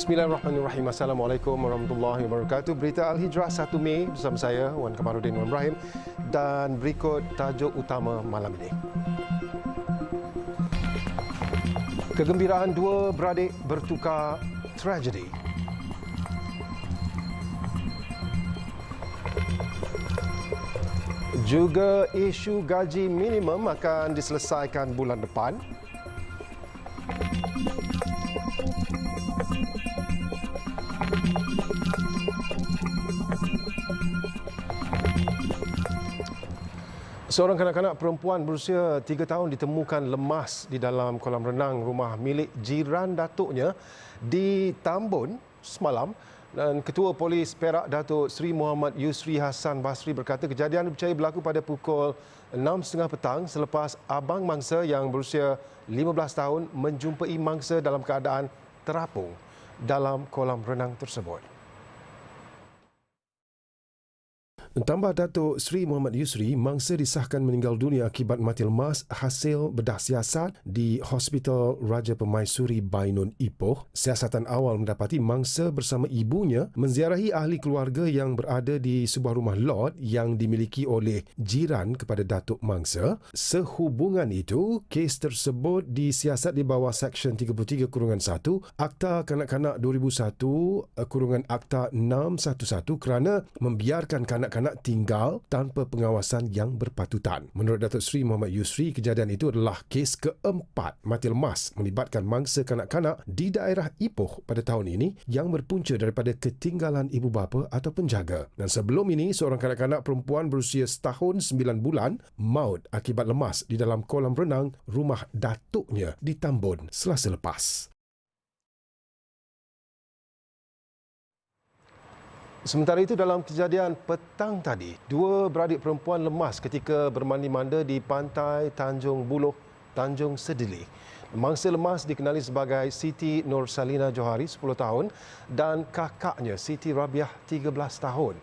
Bismillahirrahmanirrahim. Assalamualaikum warahmatullahi wabarakatuh. Berita Al-Hijrah 1 Mei bersama saya Wan Kamarudin Wan Ibrahim, dan berikut tajuk utama malam ini. Kegembiraan dua beradik bertukar tragedi. Juga isu gaji minimum akan diselesaikan bulan depan. Seorang kanak-kanak perempuan berusia 3 tahun ditemukan lemas di dalam kolam renang rumah milik jiran datuknya di Tambun semalam, dan Ketua Polis Perak Datuk Seri Muhammad Yusri Hassan Basri berkata kejadian dipercayai berlaku pada pukul 6.30 petang selepas abang mangsa yang berusia 15 tahun menjumpai mangsa dalam keadaan terapung dalam kolam renang tersebut. Tambah Datuk Seri Muhammad Yusri, mangsa disahkan meninggal dunia akibat mati lemas hasil bedah siasat di Hospital Raja Permaisuri Bainun Ipoh. Siasatan awal mendapati mangsa bersama ibunya menziarahi ahli keluarga yang berada di sebuah rumah lot yang dimiliki oleh jiran kepada Datuk mangsa. Sehubungan itu, kes tersebut disiasat di bawah Seksyen 33-1 Akta Kanak-Kanak 2001-Akta 611 kerana membiarkan kanak-kanak tinggal tanpa pengawasan yang berpatutan. Menurut Datuk Seri Muhammad Yusri, kejadian itu adalah kes keempat mati lemas melibatkan mangsa kanak-kanak di daerah Ipoh pada tahun ini yang berpunca daripada ketinggalan ibu bapa atau penjaga. Dan sebelum ini, seorang kanak-kanak perempuan berusia setahun 9 bulan maut akibat lemas di dalam kolam renang rumah datuknya di Tambun Selasa lepas. Sementara itu, dalam kejadian petang tadi, dua beradik perempuan lemas ketika bermandi-manda di pantai Tanjung Buloh, Tanjung Sedili. Mangsa lemas dikenali sebagai Siti Nur Salina Johari, 10 tahun, dan kakaknya Siti Rabiah, 13 tahun.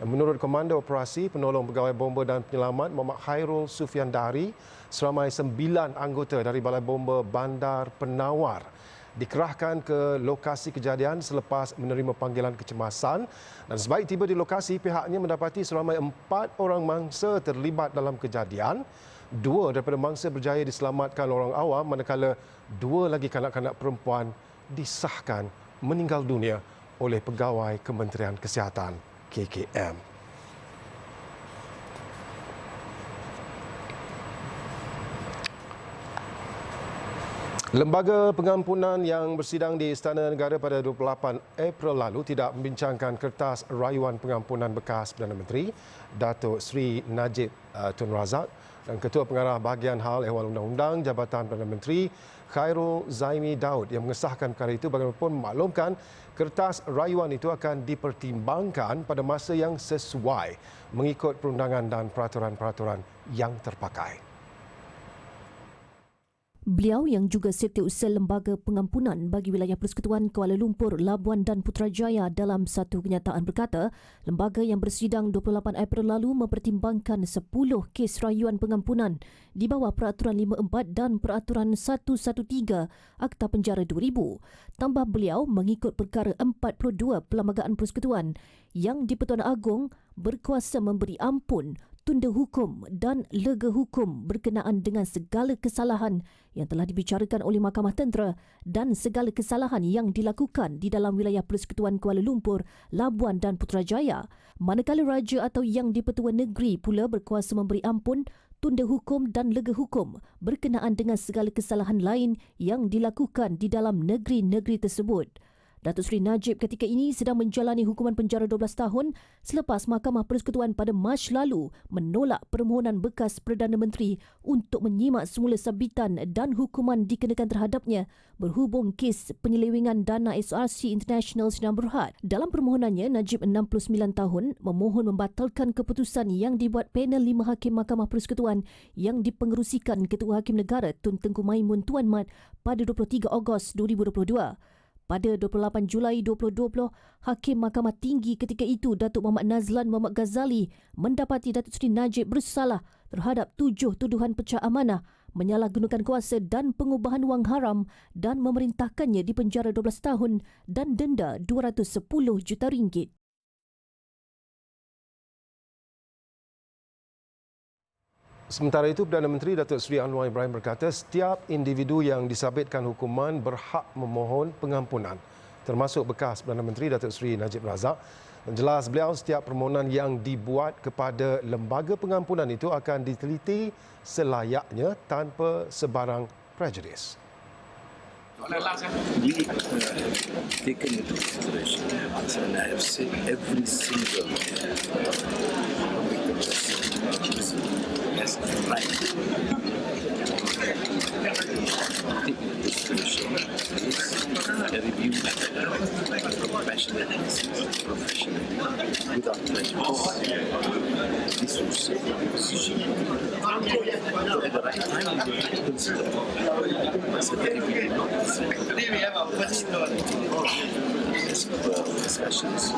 Menurut Komando Operasi Penolong Pegawai Bomba dan Penyelamat Muhammad Khairul Sufiandari, seramai 9 anggota dari Balai Bomba Bandar Penawar dikerahkan ke lokasi kejadian selepas menerima panggilan kecemasan, dan sebaik tiba di lokasi, pihaknya mendapati seramai 4 orang mangsa terlibat dalam kejadian. 2 daripada mangsa berjaya diselamatkan orang awam, manakala 2 lagi kanak-kanak perempuan disahkan meninggal dunia oleh pegawai Kementerian Kesihatan KKM. Lembaga Pengampunan yang bersidang di Istana Negara pada 28 April lalu tidak membincangkan kertas rayuan pengampunan bekas Perdana Menteri Datuk Seri Najib Tun Razak, dan Ketua Pengarah Bahagian Hal Ehwal Undang-Undang Jabatan Perdana Menteri Khairul Zaimi Daud yang mengesahkan perkara itu bagaimanapun memaklumkan kertas rayuan itu akan dipertimbangkan pada masa yang sesuai mengikut perundangan dan peraturan-peraturan yang terpakai. Beliau yang juga Setiausaha Lembaga Pengampunan bagi Wilayah Persekutuan Kuala Lumpur, Labuan dan Putrajaya dalam satu kenyataan berkata, lembaga yang bersidang 28 April lalu mempertimbangkan 10 kes rayuan pengampunan di bawah Peraturan 54 dan Peraturan 113 Akta Penjara 2000. Tambah beliau, mengikut perkara 42 Perlembagaan Persekutuan yang di-Pertuan Agong berkuasa memberi ampun, tunda hukum dan lega hukum berkenaan dengan segala kesalahan yang telah dibicarakan oleh Mahkamah Tentera dan segala kesalahan yang dilakukan di dalam wilayah Persekutuan Kuala Lumpur, Labuan dan Putrajaya. Manakala Raja atau Yang di-Pertua Negeri pula berkuasa memberi ampun, tunda hukum dan lega hukum berkenaan dengan segala kesalahan lain yang dilakukan di dalam negeri-negeri tersebut. Datuk Seri Najib ketika ini sedang menjalani hukuman penjara 12 tahun selepas Mahkamah Persekutuan pada Mac lalu menolak permohonan bekas Perdana Menteri untuk menyimak semula sabitan dan hukuman dikenakan terhadapnya berhubung kes penyelewengan dana SRC International Sdn Bhd. Dalam permohonannya, Najib 69 tahun memohon membatalkan keputusan yang dibuat panel 5 Hakim Mahkamah Persekutuan yang dipengerusikan Ketua Hakim Negara Tun Tengku Maimun Tuan Mat pada 23 Ogos 2022. Pada 28 Julai 2020, Hakim Mahkamah Tinggi ketika itu Datuk Muhammad Nazlan Muhammad Ghazali mendapati Datuk Seri Najib bersalah terhadap 7 tuduhan pecah amanah menyalahgunakan kuasa dan pengubahan wang haram dan memerintahkannya dipenjara 12 tahun dan denda RM210 juta. Sementara itu, Perdana Menteri Datuk Seri Anwar Ibrahim berkata setiap individu yang disabitkan hukuman berhak memohon pengampunan, termasuk bekas Perdana Menteri Datuk Seri Najib Razak. Dan jelas beliau, setiap permohonan yang dibuat kepada lembaga pengampunan itu akan diteliti selayaknya tanpa sebarang prejudis. We have taken into consideration, and I have said every single victim has a right to take into consideration a review method, compassionate professionally, without prejudice. This was a decision. So at the right time, we will consider. Certainly, we did not discussions.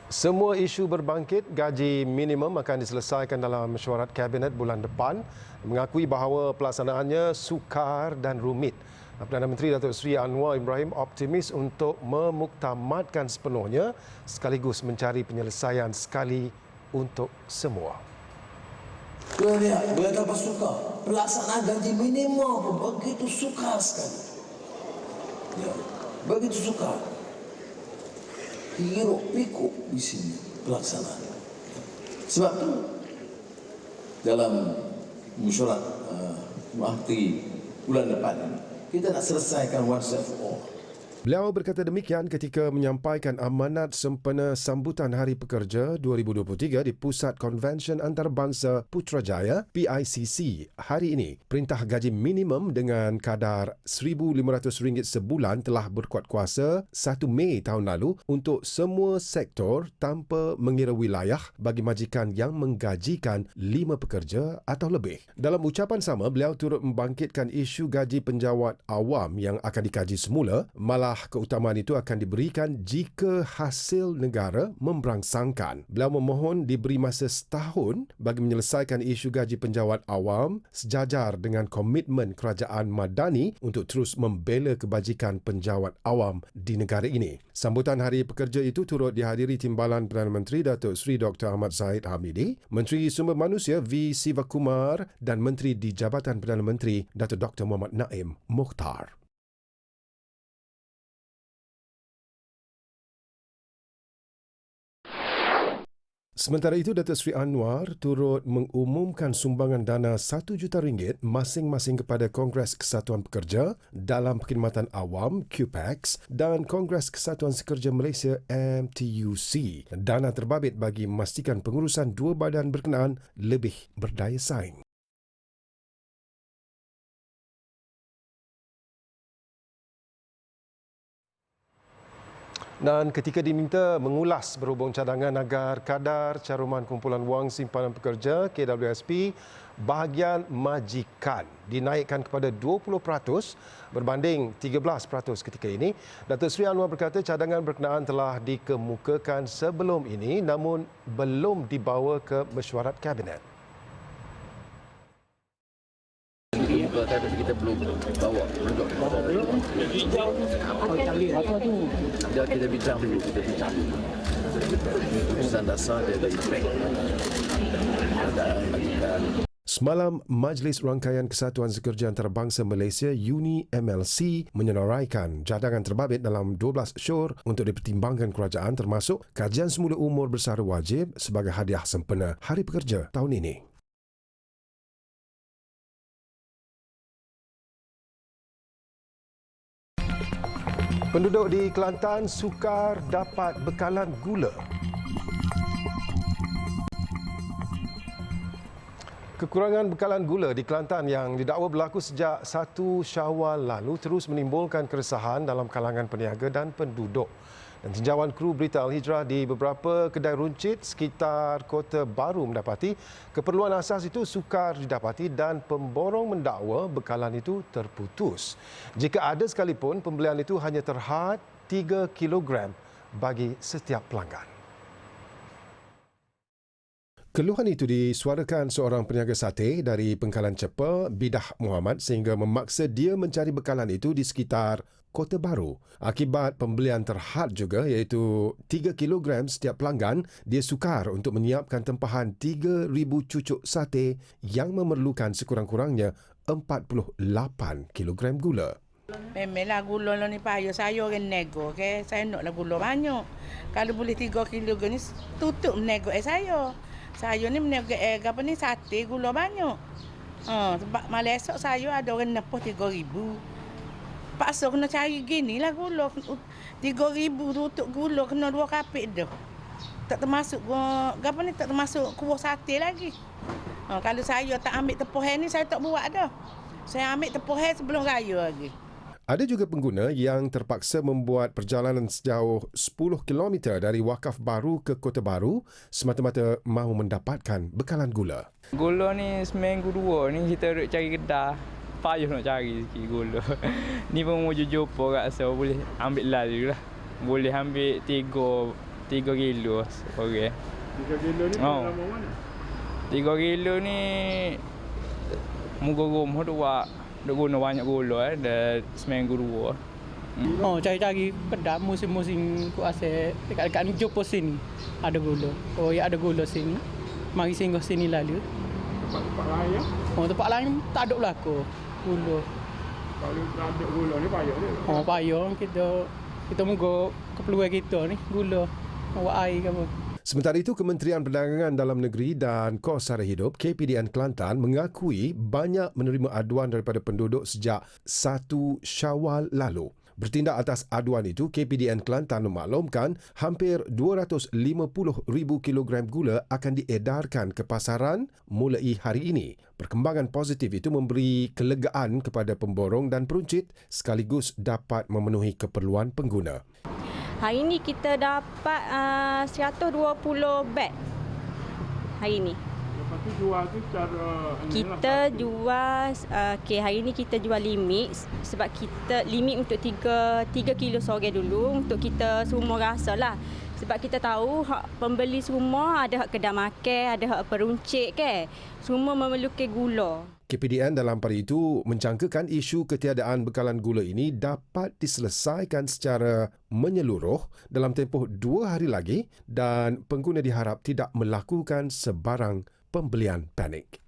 Semua isu berbangkit gaji minimum akan diselesaikan dalam mesyuarat Kabinet bulan depan. Mengakui bahawa pelaksanaannya sukar dan rumit. Perdana Menteri Datuk Seri Anwar Ibrahim optimis untuk memuktamadkan sepenuhnya sekaligus mencari penyelesaian sekali untuk semua. Tuan lihat, betapa suka. Pelaksanaan gaji minimum begitu sukar sekali. Ya, begitu sukar. Hiruk pikuk di sini pelaksanaan. Sebab itu dalam mesyuarat Mahti bulan depan kita nak selesaikan once and for all. Beliau berkata demikian ketika menyampaikan amanat sempena sambutan Hari Pekerja 2023 di Pusat Konvensyen Antarabangsa Putrajaya PICC hari ini. Perintah gaji minimum dengan kadar RM1,500 sebulan telah berkuat kuasa 1 Mei tahun lalu untuk semua sektor tanpa mengira wilayah bagi majikan yang menggajikan 5 pekerja atau lebih. Dalam ucapan sama, beliau turut membangkitkan isu gaji penjawat awam yang akan dikaji semula, malah keutamaan itu akan diberikan jika hasil negara memberangsangkan. Beliau memohon diberi masa setahun bagi menyelesaikan isu gaji penjawat awam sejajar dengan komitmen kerajaan Madani untuk terus membela kebajikan penjawat awam di negara ini. Sambutan Hari Pekerja itu turut dihadiri Timbalan Perdana Menteri Datuk Seri Dr. Ahmad Zahid Hamidi, Menteri Sumber Manusia V. Sivakumar dan Menteri di Jabatan Perdana Menteri Datuk Dr. Muhammad Naim Mukhtar. Sementara itu, Datuk Seri Anwar turut mengumumkan sumbangan dana RM1 juta masing-masing kepada Kongres Kesatuan Pekerja dalam Perkhidmatan Awam QPEX dan Kongres Kesatuan Sekerja Malaysia MTUC. Dana terbabit bagi memastikan pengurusan dua badan berkenaan lebih berdaya saing. Dan ketika diminta mengulas berhubung cadangan agar kadar caruman kumpulan wang simpanan pekerja KWSP bahagian majikan dinaikkan kepada 20% berbanding 13% ketika ini. Datuk Seri Anwar berkata cadangan berkenaan telah dikemukakan sebelum ini namun belum dibawa ke mesyuarat Kabinet. Kita belum bawa kita bincang dulu keputusan dasar dari PEC. Semalam, Majlis Rangkaian Kesatuan Sekerja Antarabangsa Malaysia UNI MLC menyenaraikan cadangan terbabit dalam 12 syur untuk dipertimbangkan kerajaan termasuk kajian semula umur bersara wajib sebagai hadiah sempena Hari Pekerja tahun ini. Penduduk di Kelantan sukar dapat bekalan gula. Kekurangan bekalan gula di Kelantan yang didakwa berlaku sejak 1 Syawal lalu terus menimbulkan keresahan dalam kalangan peniaga dan penduduk. Dan tinjauan kru Berita Al-Hijrah di beberapa kedai runcit sekitar Kota Baru mendapati keperluan asas itu sukar didapati dan pemborong mendakwa bekalan itu terputus. Jika ada sekalipun, pembelian itu hanya terhad 3 kilogram bagi setiap pelanggan. Keluhan itu disuarakan seorang peniaga sate dari Pengkalan Cepa, Bidah Muhammad, sehingga memaksa dia mencari bekalan itu di sekitar Kota Baru. Akibat pembelian terhad juga, iaitu 3 kg setiap pelanggan, dia sukar untuk menyiapkan tempahan 3,000 cucuk sate yang memerlukan sekurang-kurangnya 48 kg gula. Memanglah gula ni payah saya orang nego ke. Saya naklah gula banyak. Kalau boleh 3 kg ni tutup nego saya. Saya ni meniaga apa ni sate gula banyak. Sebab malam esok saya ada orang nepoh 3,000. Paksa kena cari ginilah gula. 3,000 tutup gula kena 2 kapik dah. Tak termasuk apa ni tak termasuk kuah sate lagi. Kalau saya tak ambil tepuhan ni saya tak buat dah. Saya ambil tepuhan sebelum raya lagi. Ada juga pengguna yang terpaksa membuat perjalanan sejauh 10 km dari Wakaf Baru ke Kota Baru semata-mata mahu mendapatkan bekalan gula. Gula ni seminggu 2 ni kita duduk cari kedai. Payah nak cari sikit gula. Ni pun mau jumpa kat so boleh ambil lalu lah. Boleh ambil 3 kilo okey. 3 kilo ni lama mana? 3 kilo ni muka rumah tu duk guna banyak gula dah seminggu 2. Cari-cari kedai musim-musim ku asyik dekat-dekat ni jumpa sini ada gula. Ya ada gula sini. Mari singgah sini lalu. Tempat lain? Tempat lain tak ada belaka gula. Kalau tak ada gula ni payah dia. Payah kita moga keperluan kita ni gula. Awak air ke apa. Sementara itu, Kementerian Perdagangan Dalam Negeri dan Kos Sara Hidup KPDN Kelantan mengakui banyak menerima aduan daripada penduduk sejak 1 Syawal lalu. Bertindak atas aduan itu, KPDN Kelantan memaklumkan hampir 250,000 kilogram gula akan diedarkan ke pasaran mulai hari ini. Perkembangan positif itu memberi kelegaan kepada pemborong dan peruncit sekaligus dapat memenuhi keperluan pengguna. Hari ini kita dapat 120 beg hari ini. Lepas tu jual tu cara kita jual hari ini kita jual limit sebab kita limit untuk 3 kilo seorang dulu untuk kita semua rasalah. Sebab kita tahu hak pembeli semua ada hak kedai makan, ada hak peruncit ke. Semua memerlukan gula. KPDN dalam pada itu mencangkakan isu ketiadaan bekalan gula ini dapat diselesaikan secara menyeluruh dalam tempoh 2 hari lagi dan pengguna diharap tidak melakukan sebarang pembelian panik.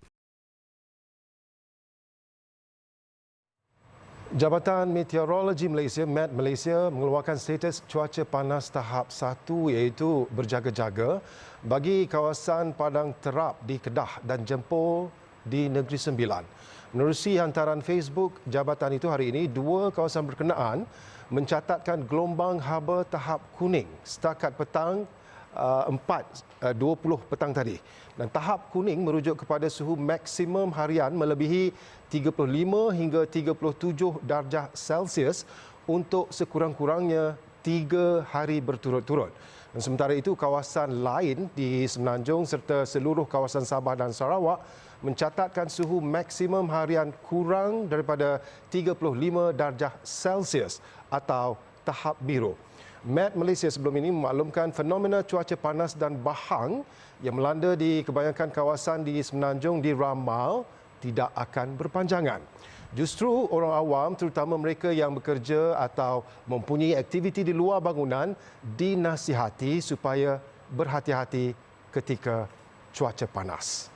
Jabatan Meteorologi Malaysia, Met Malaysia, mengeluarkan status cuaca panas tahap 1 iaitu berjaga-jaga bagi kawasan Padang Terap di Kedah dan Jempol di Negeri Sembilan. Menerusi hantaran Facebook jabatan itu hari ini, 2 kawasan berkenaan mencatatkan gelombang haba tahap kuning setakat petang 4:20 petang tadi. Dan tahap kuning merujuk kepada suhu maksimum harian melebihi 35 hingga 37 darjah Celsius untuk sekurang-kurangnya 3 hari berturut-turut. Dan sementara itu, kawasan lain di Semenanjung serta seluruh kawasan Sabah dan Sarawak mencatatkan suhu maksimum harian kurang daripada 35 darjah Celsius atau tahap biru. Met Malaysia sebelum ini memaklumkan fenomena cuaca panas dan bahang yang melanda di kebanyakan kawasan di Semenanjung diramal tidak akan berpanjangan. Justru orang awam, terutama mereka yang bekerja atau mempunyai aktiviti di luar bangunan, dinasihati supaya berhati-hati ketika cuaca panas.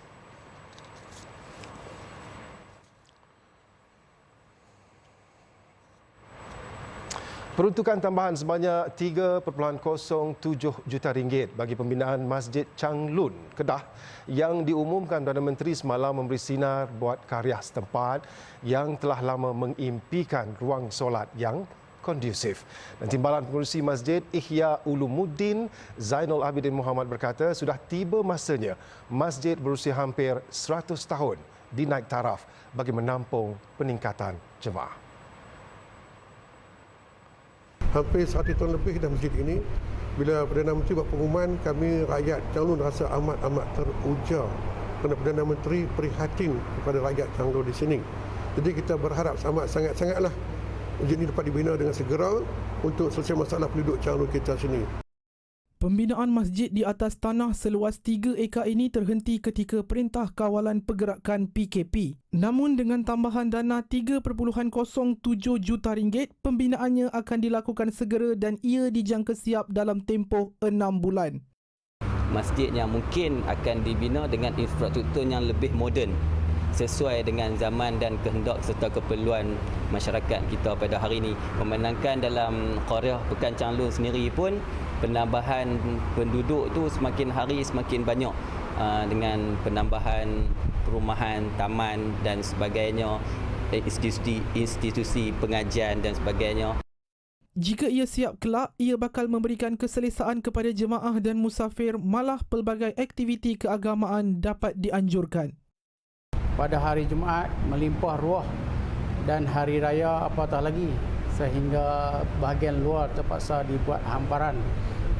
Peruntukan tambahan sebanyak 3.07 juta ringgit bagi pembinaan Masjid Changlun, Kedah yang diumumkan Perdana Menteri semalam memberi sinar buat karya setempat yang telah lama mengimpikan ruang solat yang kondusif. Dan Timbalan Pengurusi Masjid Ihya Ulumuddin Zainul Abidin Muhammad berkata sudah tiba masanya masjid berusia hampir 100 tahun dinaik taraf bagi menampung peningkatan jemaah. Hampir 100 tahun lebih dah masjid ini. Bila Perdana Menteri buat pengumuman, kami rakyat Changlun rasa amat teruja kerana Perdana Menteri prihatin kepada rakyat Changlun di sini. Jadi kita berharap sangatlah masjid ini dapat dibina dengan segera untuk selesai masalah penduduk Changlun kita sini. Pembinaan masjid di atas tanah seluas 3 ekar ini terhenti ketika Perintah Kawalan Pergerakan PKP. Namun dengan tambahan dana 3.07 juta ringgit, pembinaannya akan dilakukan segera dan ia dijangka siap dalam tempoh 6 bulan. Masjid yang mungkin akan dibina dengan infrastruktur yang lebih moden sesuai dengan zaman dan kehendak serta keperluan masyarakat kita pada hari ini. Memandangkan dalam Qaryah Pekan Changlun sendiri pun penambahan penduduk tu semakin hari semakin banyak dengan penambahan perumahan, taman dan sebagainya, institusi pengajian dan sebagainya. Jika ia siap kelak, ia bakal memberikan keselesaan kepada jemaah dan musafir, malah pelbagai aktiviti keagamaan dapat dianjurkan. Pada hari Jumaat melimpah ruah dan hari raya apatah lagi sehingga bahagian luar terpaksa dibuat hamparan.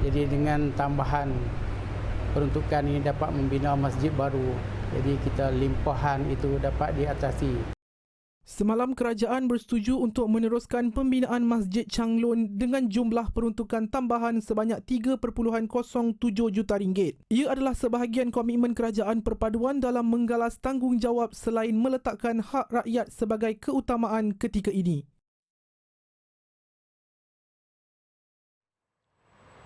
Jadi dengan tambahan peruntukan ini dapat membina masjid baru. Jadi kita limpahan itu dapat diatasi. Semalam kerajaan bersetuju untuk meneruskan pembinaan Masjid Changlun dengan jumlah peruntukan tambahan sebanyak 3.07 juta ringgit. Ia adalah sebahagian komitmen kerajaan perpaduan dalam menggalas tanggungjawab selain meletakkan hak rakyat sebagai keutamaan ketika ini.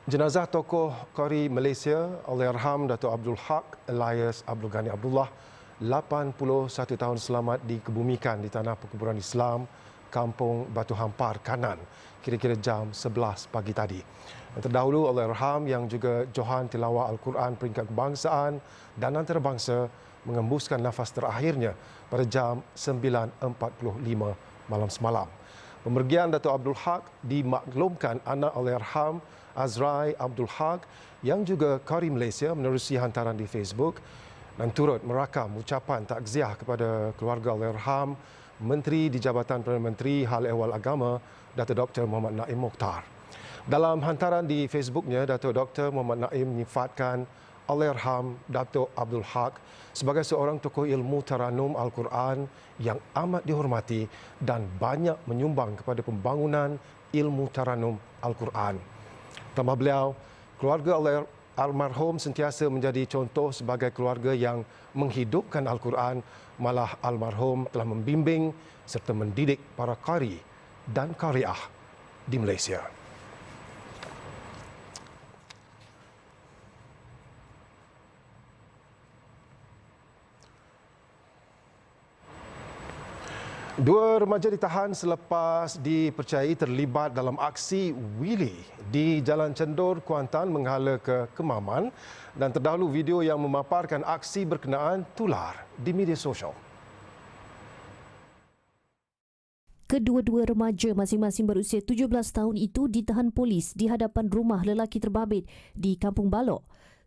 Jenazah tokoh Qari Malaysia Allahyarham Dato' Abdul Haq Elias Abdul Ghani Abdullah 81 tahun selamat dikebumikan di Tanah Perkuburan Islam Kampung Batu Hampar Kanan kira-kira jam 11 pagi tadi. Yang terdahulu Allahyarham yang juga Johan Tilawah Al-Quran peringkat kebangsaan dan antarabangsa mengembuskan nafas terakhirnya pada jam 9.45 malam semalam. Pemergian Dato' Abdul Haq dimaklumkan anak Allahyarham Azrai Abdul Haq yang juga Qari Malaysia menerusi hantaran di Facebook dan turut merakam ucapan takziah kepada keluarga Allahyarham Menteri di Jabatan Perdana Menteri Hal Ehwal Agama Dato' Dr. Muhammad Naim Mokhtar. Dalam hantaran di Facebooknya, Dato' Dr. Muhammad Naim menyifatkan Allahyarham Dato' Abdul Haq sebagai seorang tokoh ilmu taranum Al-Quran yang amat dihormati dan banyak menyumbang kepada pembangunan ilmu taranum Al-Quran. Tambah beliau, keluarga almarhum sentiasa menjadi contoh sebagai keluarga yang menghidupkan Al-Quran, malah almarhum telah membimbing serta mendidik para qari dan qariah di Malaysia. Dua remaja ditahan selepas dipercayai terlibat dalam aksi wili di Jalan Cendur, Kuantan menghala ke Kemaman dan terdahulu video yang memaparkan aksi berkenaan tular di media sosial. Kedua-dua remaja masing-masing berusia 17 tahun itu ditahan polis di hadapan rumah lelaki terbabit di Kampung Balok.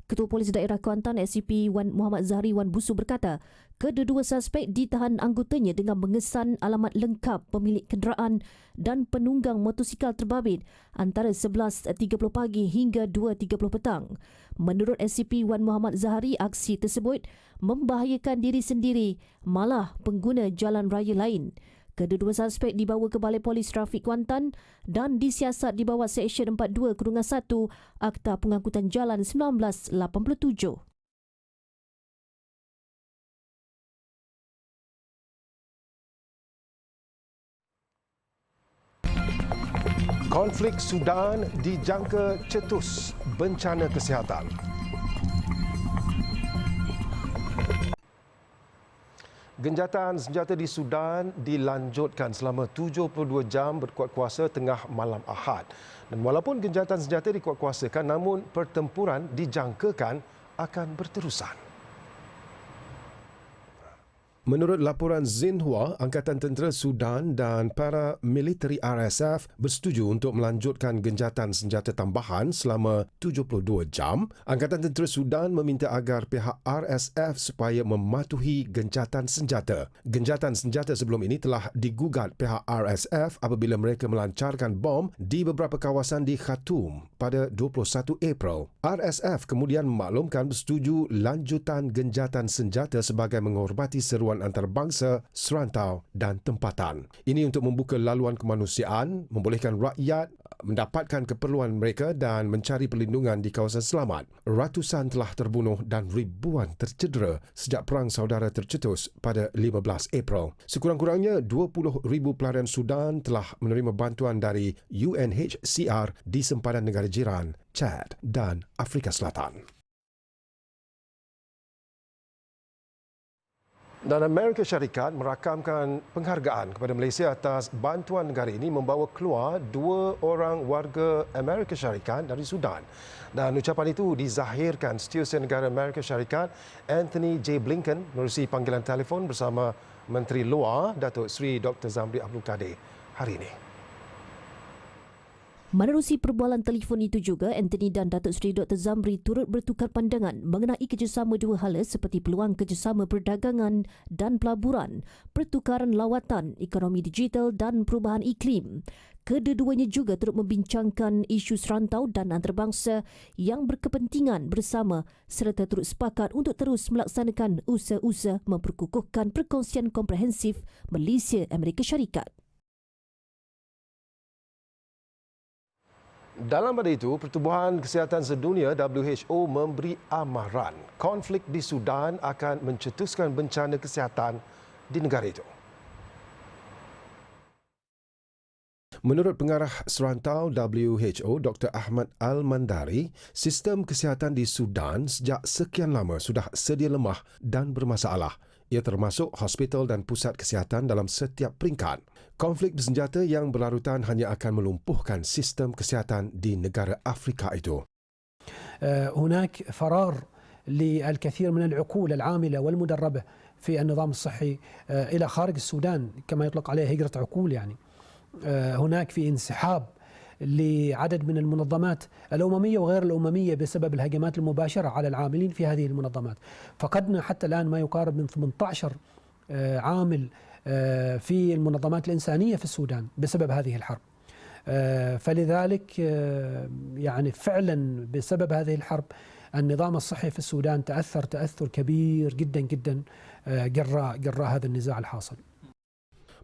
Ketua Polis Daerah Kuantan SCP Wan Muhammad Zahri Wan Busu berkata, kedua-dua suspek ditahan anggotanya dengan mengesan alamat lengkap pemilik kenderaan dan penunggang motosikal terbabit antara 11.30 pagi hingga 2.30 petang. Menurut SCP Wan Muhammad Zahri, aksi tersebut membahayakan diri sendiri malah pengguna jalan raya lain. Kedua-dua suspek dibawa ke Balai Polis Trafik Kuantan dan disiasat di bawah Seksyen 42-1 Akta Pengangkutan Jalan 1987. Konflik Sudan dijangka cetus bencana kesihatan. Genjatan senjata di Sudan dilanjutkan selama 72 jam berkuat kuasa tengah malam Ahad. Dan walaupun genjatan senjata dikuatkuasakan, namun pertempuran dijangkakan akan berterusan. Menurut laporan Xinhua, Angkatan Tentera Sudan dan para militeri RSF bersetuju untuk melanjutkan genjatan senjata tambahan selama 72 jam. Angkatan Tentera Sudan meminta agar pihak RSF supaya mematuhi gencatan senjata. Gencatan senjata sebelum ini telah digugat pihak RSF apabila mereka melancarkan bom di beberapa kawasan di Khartoum pada 21 April. RSF kemudian memaklumkan bersetuju lanjutan gencatan senjata sebagai menghormati seruan pertubuhan antarabangsa, serantau dan tempatan. Ini untuk membuka laluan kemanusiaan, membolehkan rakyat mendapatkan keperluan mereka dan mencari perlindungan di kawasan selamat. Ratusan telah terbunuh dan ribuan tercedera sejak perang saudara tercetus pada 15 April. Sekurang-kurangnya 20,000 pelarian Sudan telah menerima bantuan dari UNHCR di sempadan negara jiran, Chad dan Afrika Selatan. Dan Amerika Syarikat merakamkan penghargaan kepada Malaysia atas bantuan negara ini membawa keluar 2 orang warga Amerika Syarikat dari Sudan. Dan ucapan itu dizahirkan Setiausaha Negara Amerika Syarikat Anthony J. Blinken menerusi panggilan telefon bersama Menteri Luar Datuk Seri Dr. Zamri Abdul Kadir hari ini. Menerusi perbualan telefon itu juga, Anthony dan Datuk Seri Dr. Zamri turut bertukar pandangan mengenai kerjasama dua hala seperti peluang kerjasama perdagangan dan pelaburan, pertukaran lawatan, ekonomi digital dan perubahan iklim. Kedua-duanya juga turut membincangkan isu serantau dan antarabangsa yang berkepentingan bersama serta turut sepakat untuk terus melaksanakan usaha-usaha memperkukuhkan perkongsian komprehensif Malaysia-Amerika Syarikat. Dalam pada itu, Pertubuhan Kesihatan Sedunia WHO memberi amaran konflik di Sudan akan mencetuskan bencana kesihatan di negara itu. Menurut pengarah serantau WHO, Dr. Ahmad Al-Mandari, sistem kesihatan di Sudan sejak sekian lama sudah sedia lemah dan bermasalah. Ia termasuk hospital dan pusat kesihatan dalam setiap peringkat. Konflik bersenjata yang berlarutan hanya akan melumpuhkan sistem kesihatan di negara Afrika itu. هناك فرار للكثير من العقول العاملة والمدربة في النظام الصحي إلى خارج السودان كما يطلق عليه هجرة عقول يعني. هناك في انسحاب لعدد من المنظمات الأممية وغير الأممية بسبب الهجمات المباشرة على العاملين في هذه المنظمات. فقدنا حتى الآن ما يقارب من 18 عامل في المنظمات الإنسانية في السودان بسبب هذه الحرب. فلذلك يعني فعلا بسبب هذه الحرب النظام الصحي في السودان تأثر كبير جدا جدا جراء هذا النزاع الحاصل.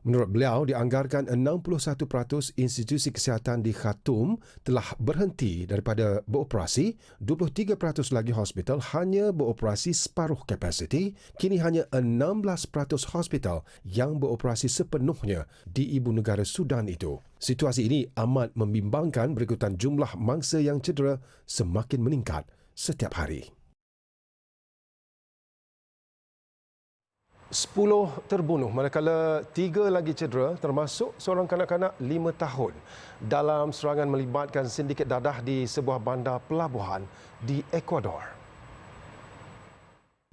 Menurut beliau, dianggarkan 61% institusi kesihatan di Khartoum telah berhenti daripada beroperasi, 23% lagi hospital hanya beroperasi separuh kapasiti, kini hanya 16% hospital yang beroperasi sepenuhnya di ibu negara Sudan itu. Situasi ini amat membimbangkan berikutan jumlah mangsa yang cedera semakin meningkat setiap hari. 10 terbunuh manakala 3 lagi cedera termasuk seorang kanak-kanak 5 tahun dalam serangan melibatkan sindiket dadah di sebuah bandar pelabuhan di Ecuador.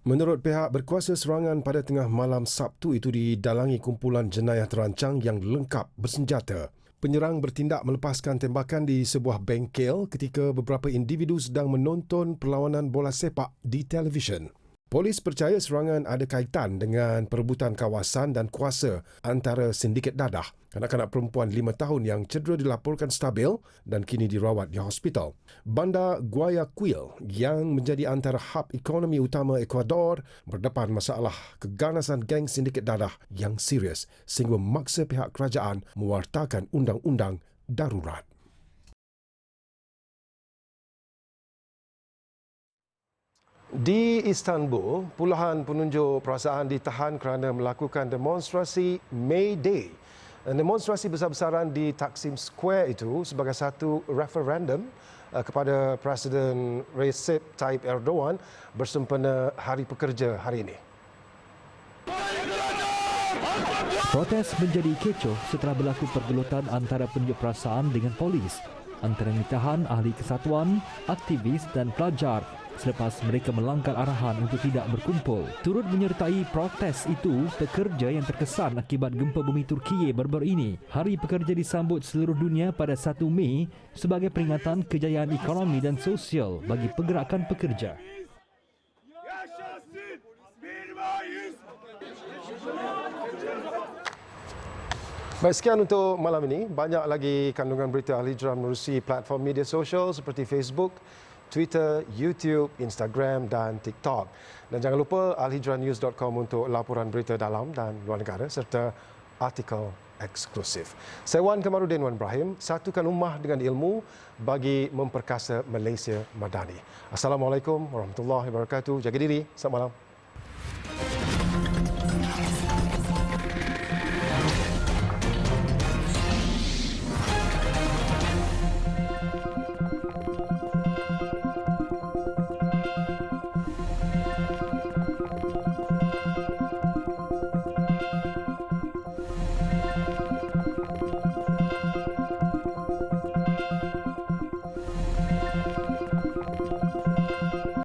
Menurut pihak berkuasa, serangan pada tengah malam Sabtu itu didalangi kumpulan jenayah terancang yang lengkap bersenjata. Penyerang bertindak melepaskan tembakan di sebuah bengkel ketika beberapa individu sedang menonton perlawanan bola sepak di televisyen. Polis percaya serangan ada kaitan dengan perebutan kawasan dan kuasa antara sindiket dadah. Kanak-kanak perempuan 5 tahun yang cedera dilaporkan stabil dan kini dirawat di hospital. Bandar Guayaquil yang menjadi antara hub ekonomi utama Ecuador berdepan masalah keganasan geng sindiket dadah yang serius sehingga memaksa pihak kerajaan mewartakan undang-undang darurat. Di Istanbul, puluhan penunjuk perasaan ditahan kerana melakukan demonstrasi May Day. Demonstrasi besar-besaran di Taksim Square itu sebagai satu referendum kepada Presiden Recep Tayyip Erdogan bersempena Hari Pekerja hari ini. Protes menjadi kecoh setelah berlaku pergelutan antara penunjuk perasaan dengan polis. Antara ditahan ahli kesatuan, aktivis dan pelajar selepas mereka melanggar arahan untuk tidak berkumpul. Turut menyertai protes itu, pekerja yang terkesan akibat gempa bumi Turkiye baru-baru ini. Hari Pekerja disambut seluruh dunia pada 1 Mei sebagai peringatan kejayaan ekonomi dan sosial bagi pergerakan pekerja. Baik, sekian untuk malam ini. Banyak lagi kandungan berita Al Hijrah menerusi platform media sosial seperti Facebook, Twitter, YouTube, Instagram dan TikTok. Dan jangan lupa alhijranews.com untuk laporan berita dalam dan luar negara serta artikel eksklusif. Saya Wan Kamarudin Wan Ibrahim, satukan ummah dengan ilmu bagi memperkasa Malaysia Madani. Assalamualaikum warahmatullahi wabarakatuh. Jaga diri. Selamat malam.